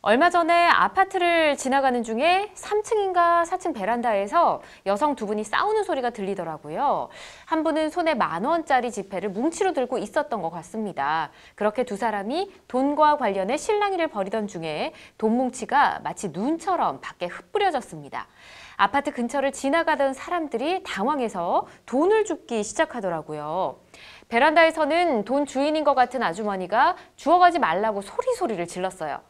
얼마 전에 아파트를 지나가는 중에 3층인가 4층 베란다에서 여성 두 분이 싸우는 소리가 들리더라고요. 한 분은 손에 10,000원짜리 지폐를 뭉치로 들고 있었던 것 같습니다. 그렇게 두 사람이 돈과 관련해 실랑이를 벌이던 중에 돈 뭉치가 마치 눈처럼 밖에 흩뿌려졌습니다. 아파트 근처를 지나가던 사람들이 당황해서 돈을 줍기 시작하더라고요. 베란다에서는 돈 주인인 것 같은 아주머니가 주워가지 말라고 소리를 질렀어요.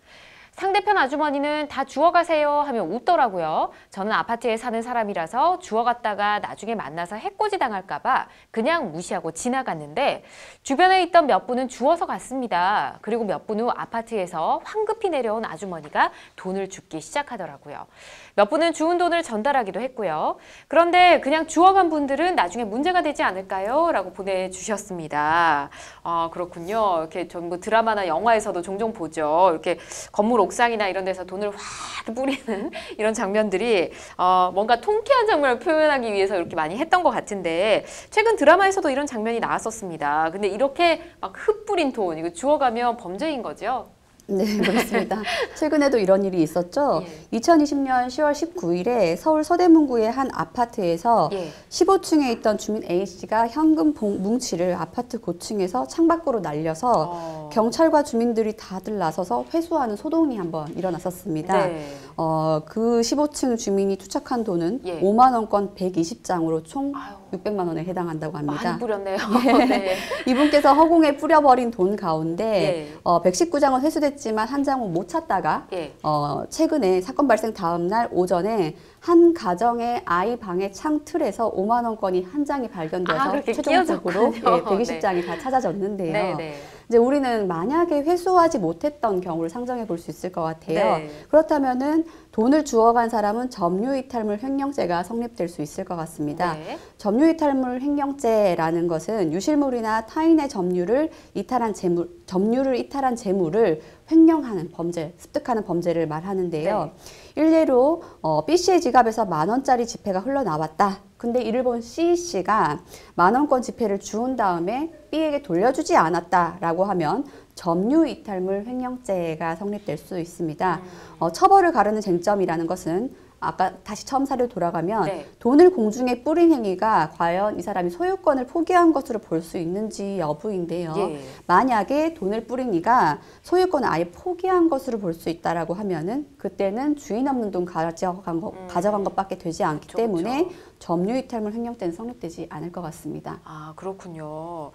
상대편 아주머니는 다 주워가세요 하며 웃더라고요. 저는 아파트에 사는 사람이라서 주워갔다가 나중에 만나서 해코지 당할까 봐 그냥 무시하고 지나갔는데 주변에 있던 몇 분은 주워서 갔습니다. 그리고 몇 분 후 아파트에서 황급히 내려온 아주머니가 돈을 줍기 시작하더라고요. 몇 분은 주운 돈을 전달하기도 했고요. 그런데 그냥 주워간 분들은 나중에 문제가 되지 않을까요? 라고 보내주셨습니다. 아, 그렇군요. 이렇게 전부 드라마나 영화에서도 종종 보죠. 이렇게 건물 옥상이나 이런 데서 돈을 확 뿌리는 이런 장면들이 뭔가 통쾌한 장면을 표현하기 위해서 이렇게 많이 했던 것 같은데 최근 드라마에서도 이런 장면이 나왔었습니다. 근데 이렇게 막 흩뿌린 돈, 이거 주워가면 범죄인 거죠? 네, 그렇습니다. 최근에도 이런 일이 있었죠. 예. 2020년 10월 19일에 서울 서대문구의 한 아파트에서 15층에 있던 주민 A씨가 현금 뭉치를 아파트 고층에서 창밖으로 날려서 경찰과 주민들이 다들 나서서 회수하는 소동이 한번 일어났었습니다. 네. 그 15층 주민이 투척한 돈은 5만 원권 120장으로 총 600만 원에 해당한다고 합니다. 많이 뿌렸네요. 네. 이분께서 허공에 뿌려버린 돈 가운데 119장은 회수됐지만 한 장은 못 찾다가 최근에 사건 발생 다음 날 오전에 한 가정의 아이 방의 창틀에서 5만 원권이 한 장이 발견돼서 최종적으로 120장이 다 찾아졌는데요. 네. 이제 우리는 만약에 회수하지 못했던 경우를 상정해 볼 수 있을 것 같아요. 네. 그렇다면은 돈을 주워간 사람은 점유이탈물 횡령죄가 성립될 수 있을 것 같습니다. 네. 점유이탈물 횡령죄라는 것은 유실물이나 타인의 점유를 이탈한 재물을 횡령하는 범죄, 습득하는 범죄를 말하는데요. 네. 일례로 B씨의 지갑에서 10,000원짜리 지폐가 흘러나왔다. 근데 이를 본 C씨가 10,000원권 지폐를 주운 다음에 B에게 돌려주지 않았다라고 하면 점유이탈물 횡령죄가 성립될 수 있습니다. 처벌을 가르는 쟁점이라는 것은 아까 다시 처음 사례로 돌아가면 돈을 공중에 뿌린 행위가 과연 이 사람이 소유권을 포기한 것으로 볼 수 있는지 여부인데요. 만약에 돈을 뿌린 이가 소유권을 아예 포기한 것으로 볼 수 있다라고 하면은 그때는 주인 없는 돈 가져간 것밖에 되지 않기 때문에 점유이탈물 횡령죄는 성립되지 않을 것 같습니다. 아, 그렇군요.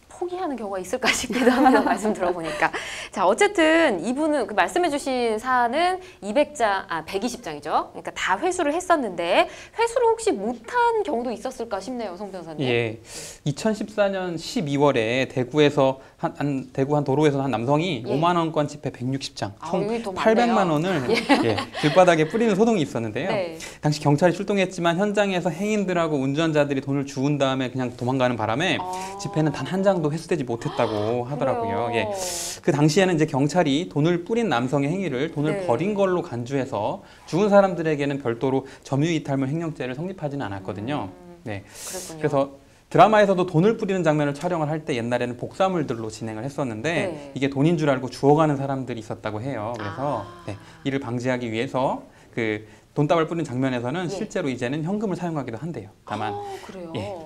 포기하는 경우가 있을까 싶기도 합니다. 말씀 들어보니까. 자, 어쨌든 이분은 말씀해주신 사안은 120장이죠. 그러니까 다 회수를 했었는데 회수를 혹시 못한 경우도 있었을까 싶네요, 송 변호사님. 예, 2014년 12월에 대구 한 도로에서 한 남성이 5만 원권 지폐 160장, 총 800만 원을 길바닥에 뿌리는 소동이 있었는데요. 당시 경찰이 출동했지만 현장에서 행인들하고 운전자들이 돈을 주운 다음에 그냥 도망가는 바람에 지폐는 단 한 장도 회수되지 못했다고 하더라고요. 예. 그 당시에는 이제 경찰이 돈을 뿌린 남성의 행위를 돈을 버린 걸로 간주해서 죽은 사람들에게는 별도로 점유이탈물 횡령죄를 성립하지는 않았거든요. 네. 그래서 드라마에서도 돈을 뿌리는 장면을 촬영을 할 때 옛날에는 복사물들로 진행을 했었는데 이게 돈인 줄 알고 주워가는 사람들이 있었다고 해요. 그래서 이를 방지하기 위해서 돈다발 뿌린 장면에서는 실제로 이제는 현금을 사용하기도 한대요. 다만,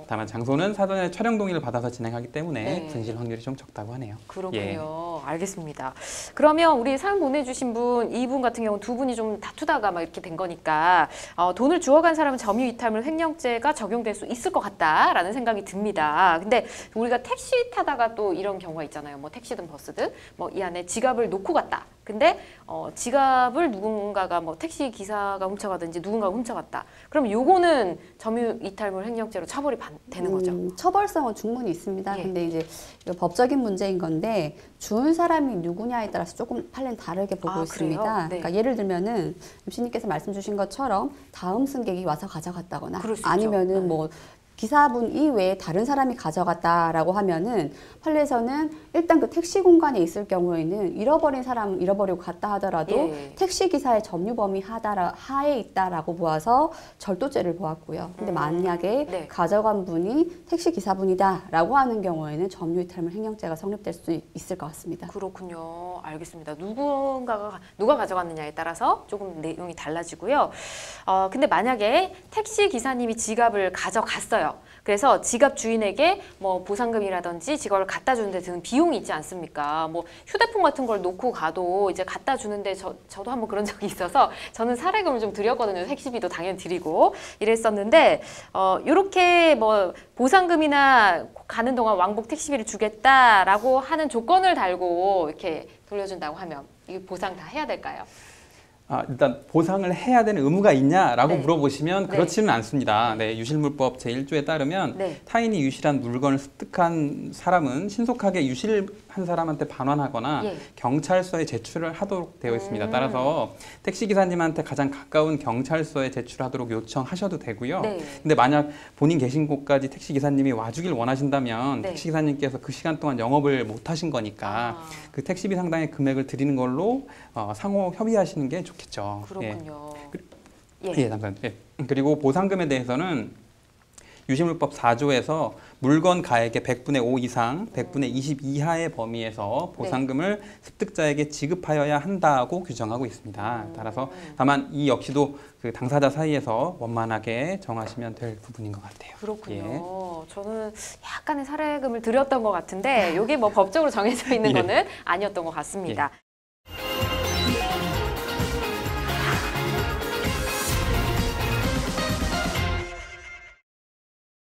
다만 장소는 사전에 촬영 동의를 받아서 진행하기 때문에 분실 확률이 좀 적다고 하네요. 그렇군요. 알겠습니다. 그러면 우리 사연 보내주신 이분 같은 경우 두 분이 좀 다투다가 막 이렇게 된 거니까 돈을 주워간 사람은 점유이탈물 횡령죄가 적용될 수 있을 것 같다라는 생각이 듭니다. 근데 우리가 택시 타다가 또 이런 경우가 있잖아요. 뭐 택시든 버스든 이 안에 지갑을 놓고 갔다. 근데 지갑을 누군가가 택시 기사가 훔쳐가든지 누군가가 훔쳐갔다. 그럼 요거는 점유이탈물 횡령죄로 처벌이 되는 거죠? 처벌성은 충분히 있습니다. 근데 이제 법적인 문제인 건데 주운 사람이 누구냐에 따라서 조금 판례는 다르게 보고 있습니다. 그러니까 예를 들면은 MC님께서 말씀 주신 것처럼 다음 승객이 와서 가져갔다거나 아니면은 기사분 이외에 다른 사람이 가져갔다라고 하면은 판례에서는 일단 그 택시 공간에 있을 경우에는 잃어버린 사람은 잃어버리고 갔다 하더라도 예. 택시 기사의 점유 범위 하에 있다라고 보아서 절도죄를 보았고요. 근데 만약에 네. 가져간 분이 택시 기사분이다라고 하는 경우에는 점유 이탈물 횡령죄가 성립될 수 있을 것 같습니다. 그렇군요. 알겠습니다. 누가 가져갔느냐에 따라서 조금 내용이 달라지고요. 근데 만약에 택시 기사님이 지갑을 가져갔어요. 그래서 지갑 주인에게 뭐 보상금이라든지 지갑을 갖다 주는데 드는 비용이 있지 않습니까? 뭐 휴대폰 같은 걸 놓고 가도 이제 갖다 주는데 저도 한번 그런 적이 있어서 저는 사례금을 좀 드렸거든요. 택시비도 당연히 드리고 이랬었는데 이렇게 뭐 보상금이나 가는 동안 왕복 택시비를 주겠다라고 하는 조건을 달고 이렇게 돌려준다고 하면 이 보상 다 해야 될까요? 일단 보상을 해야 되는 의무가 있냐라고 네. 물어보시면 네. 그렇지는 않습니다. 네, 유실물법 제1조에 따르면 네. 타인이 유실한 물건을 습득한 사람은 신속하게 유실한 사람한테 반환하거나 예. 경찰서에 제출을 하도록 되어 있습니다. 따라서 택시기사님한테 가장 가까운 경찰서에 제출하도록 요청하셔도 되고요. 네. 근데 만약 본인 계신 곳까지 택시기사님이 와주길 원하신다면 네. 택시기사님께서 그 시간 동안 영업을 못 하신 거니까 그 택시비 상당의 금액을 드리는 걸로 상호 협의하시는 게 좋겠죠. 그렇군요. 예, 잠깐. 예. 그리고 보상금에 대해서는 유실물법 4조에서 물건 가액의 100분의 5 이상, 100분의 20 이하의 범위에서 보상금을 습득자에게 지급하여야 한다고 규정하고 있습니다. 따라서 다만 이 역시도 그 당사자 사이에서 원만하게 정하시면 될 부분인 것 같아요. 그렇군요. 저는 약간의 사례금을 드렸던 것 같은데 이게 뭐 법적으로 정해져 있는 예. 거는 아니었던 것 같습니다.